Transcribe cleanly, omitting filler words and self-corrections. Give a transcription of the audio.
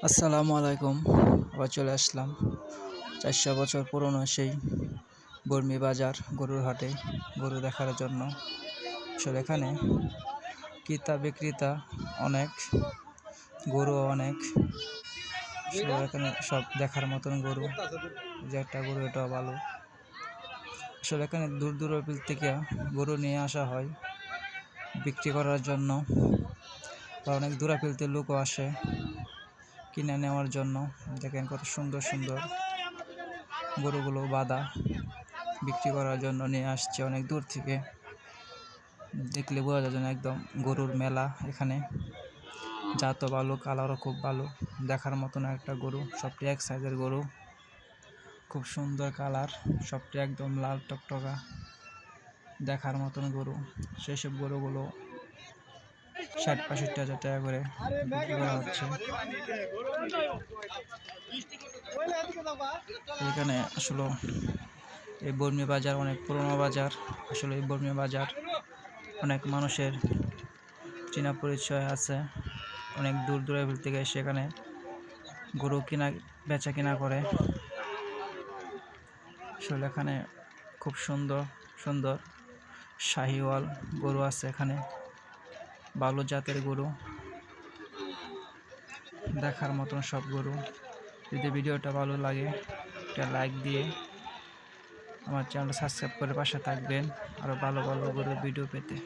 আসসালামু আলাইকুম। আবার চলে আসলাম ৪০০ বছর পুরনো সেই বর্মি বাজার গরুর হাটে গরু দেখার জন্য। আসলে এখানে ক্রেতা বিক্রেতা অনেক, গরু অনেক। আসলে এখানে সব দেখার মতন গরু, যে একটা গরু এটাও ভালো। আসলে এখানে দূর দূরান্ত থেকে গরু নিয়ে আসা হয় বিক্রি করার জন্য, বা অনেক দূরান্তের লোকও আসে কিনে নেওয়ার জন্য। দেখেন কত সুন্দর সুন্দর গরুগুলো বাঁধা, বিক্রি করার জন্য নিয়ে আসছে অনেক দূর থেকে। দেখলে বোঝা যায় যেন একদম গরুর মেলা এখানে। জাতও ভালো, কালারও খুব ভালো, দেখার মতন একটা গরু। সবটি এক সাইজের গরু, খুব সুন্দর কালার, সবটি একদম লাল টকটকা, দেখার মতন গরু। সেই সব গরুগুলো ৬০-৬৫ হাজার টাকা করে বিক্রি করা হচ্ছে। এখানে আসলে এই বর্মি বাজার অনেক পুরোনো বাজার। আসলে এই বর্মি বাজার অনেক মানুষের চেনা পরিচয় আছে, অনেক দূর দূরান্ত থেকে সেখানে গরু বেচা কিনা করে। আসলে এখানে খুব সুন্দর সুন্দর শাহিওয়াল গরু আছে, এখানে ভালো জাতের গরু, দেখার মতন সব গরু। যদি ভিডিওটা ভালো লাগে একটা লাইক দিয়ে আমার চ্যানেলটা সাবস্ক্রাইব করে পাশে থাকবেন, আরও ভালো ভালো গরুর ভিডিও পেতে।